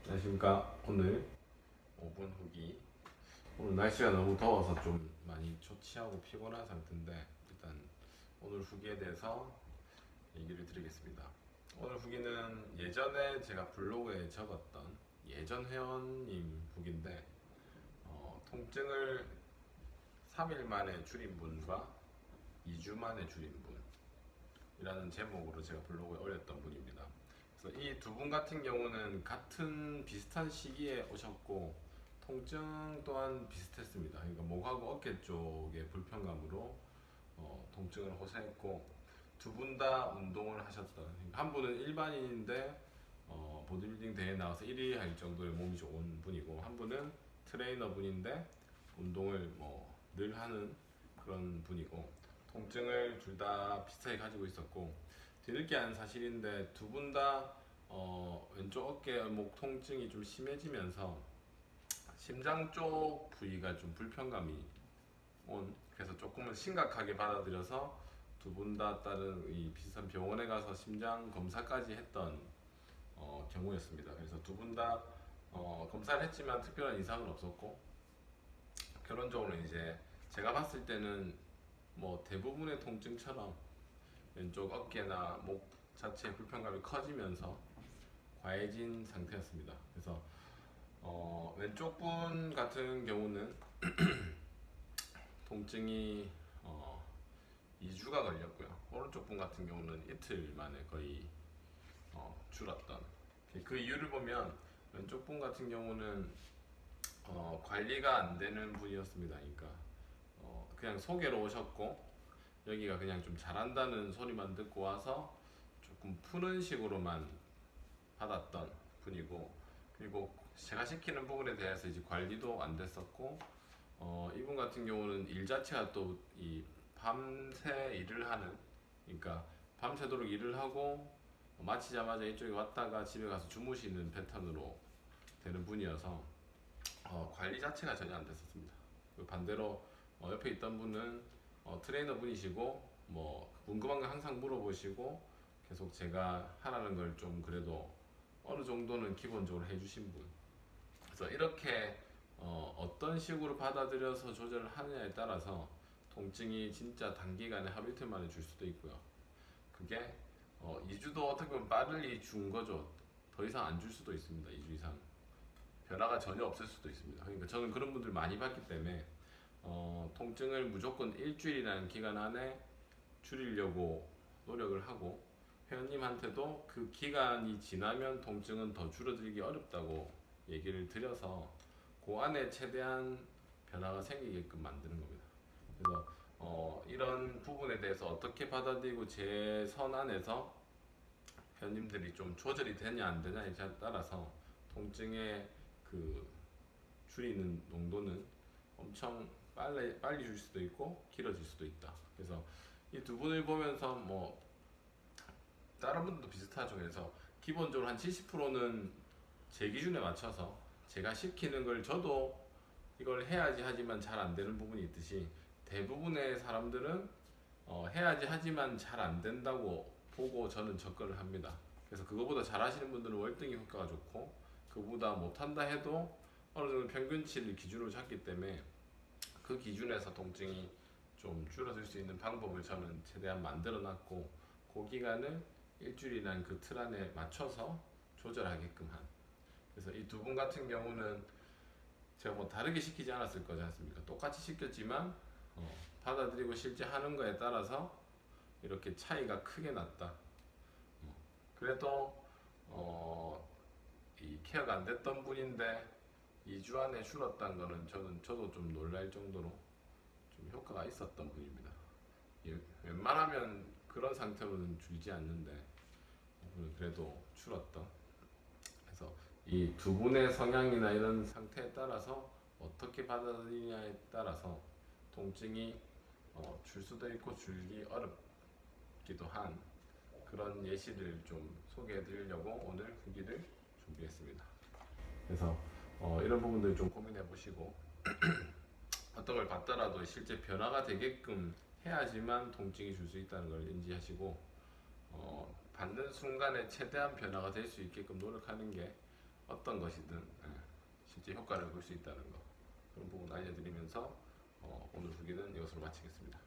안녕하십니까. 오늘 5분 후기. 오늘 날씨가 너무 더워서 좀 많이 초취하고 피곤한 상태인데 일단 오늘 후기에 대해서 얘기를 드리겠습니다. 오늘 후기는 예전에 제가 블로그에 적었던 예전 회원님 후기인데 통증을 3일 만에 줄인 분과 2주 만에 줄인 분이라는 제목으로 제가 블로그에 올렸던 분입니다. 그래서 이 두 분 같은 경우는 같은 비슷한 시기에 오셨고 통증 또한 비슷했습니다. 그러니까 목하고 어깨 쪽의 불편감으로 통증을 호소했고 두 분 다 운동을 하셨던, 그러니까 한 분은 일반인인데 보디빌딩 대회 나와서 1위 할 정도의 몸이 좋은 분이고 한 분은 트레이너 분인데 운동을 늘 하는 그런 분이고 통증을 둘 다 비슷하게 가지고 있었고 뒤늦게 한 사실인데 두 분 다 왼쪽 어깨 목 통증이 좀 심해지면서 심장 쪽 부위가 좀 불편감이 그래서 조금은 심각하게 받아들여서 두 분 다 다른 이 비슷한 병원에 가서 심장 검사까지 했던 경우였습니다. 그래서 두 분 다 검사를 했지만 특별한 이상은 없었고 결론적으로 이제 제가 봤을 때는 대부분의 통증처럼 왼쪽 어깨나 목 자체의 불편감이 커지면서 과해진 상태였습니다. 그래서 왼쪽 분 같은 경우는 통증이 2주가 걸렸고요. 오른쪽 분 같은 경우는 이틀 만에 거의 줄었던. 그 이유를 보면 왼쪽 분 같은 경우는 관리가 안 되는 분이었습니다. 그러니까 그냥 소개로 오셨고 여기가 그냥 좀 잘한다는 소리만 듣고 와서 조금 푸는 식으로만 받았던 분이고, 그리고 제가 시키는 부분에 대해서 이제 관리도 안 됐었고 이분 같은 경우는 일 자체가 또 이 밤새 일을 하는, 그러니까 밤새도록 일을 하고 마치자마자 이쪽에 왔다가 집에 가서 주무시는 패턴으로 되는 분이어서 관리 자체가 전혀 안 됐었습니다. 반대로 옆에 있던 분은 트레이너 분이시고 궁금한 거 항상 물어보시고 계속 제가 하라는 걸 좀 그래도 어느 정도는 기본적으로 해주신 분. 그래서 이렇게 어떤 식으로 받아들여서 조절을 하느냐에 따라서 통증이 진짜 단기간에 하루 이틀 만에 줄 수도 있고요. 그게 2주도 어떻게 보면 빠르게 준 거죠. 더 이상 안 줄 수도 있습니다. 2주 이상. 변화가 전혀 없을 수도 있습니다. 그러니까 저는 그런 분들 많이 봤기 때문에 통증을 무조건 일주일이라는 기간 안에 줄이려고 노력을 하고 회원님한테도 그 기간이 지나면 통증은 더 줄어들기 어렵다고 얘기를 드려서 그 안에 최대한 변화가 생기게끔 만드는 겁니다. 그래서 이런 부분에 대해서 어떻게 받아들이고 제 선 안에서 회원님들이 좀 조절이 되냐 안 되냐에 따라서 통증의 그 줄이는 농도는 엄청 빨리 줄 수도 있고 길어질 수도 있다. 그래서 이 두 분을 보면서 다른 분들도 비슷하죠. 그래서 기본적으로 한 70%는 제 기준에 맞춰서 제가 시키는 걸 저도 이걸 해야지 하지만 잘 안 되는 부분이 있듯이 대부분의 사람들은 해야지 하지만 잘 안 된다고 보고 저는 접근을 합니다. 그래서 그거보다 잘 하시는 분들은 월등히 효과가 좋고 그보다 못한다 해도 어느 정도 평균치를 기준으로 잡기 때문에 그 기준에서 통증이 좀 줄어들 수 있는 방법을 저는 최대한 만들어 놨고 그 기간을 일주일이라는 그 틀 안에 맞춰서 조절하게끔 한. 그래서 이 두 분 같은 경우는 제가 다르게 시키지 않았을 거지 않습니까? 똑같이 시켰지만 받아들이고 실제 하는 거에 따라서 이렇게 차이가 크게 났다. 그래도 이 케어가 안 됐던 분인데 2주 안에 줄었다는 거는 저도 좀 놀랄 정도로 좀 효과가 있었던 분입니다. 웬만하면 그런 상태로는 줄지 않는데 그래도 줄었던. 그래서 이 두 분의 성향이나 이런 상태에 따라서 어떻게 받아들이냐에 따라서 통증이 줄 수도 있고 줄기 어렵기도 한 그런 예시를 좀 소개해 드리려고 오늘 후기를 준비했습니다. 그래서 이런 부분들 좀 고민해 보시고 어떤 걸 받더라도 실제 변화가 되게끔 해야지만 통증이 줄 수 있다는 걸 인지하시고 받는 순간에 최대한 변화가 될 수 있게끔 노력하는 게 어떤 것이든 실제 효과를 볼 수 있다는 거, 그런 부분 알려드리면서 오늘 후기는 이것으로 마치겠습니다.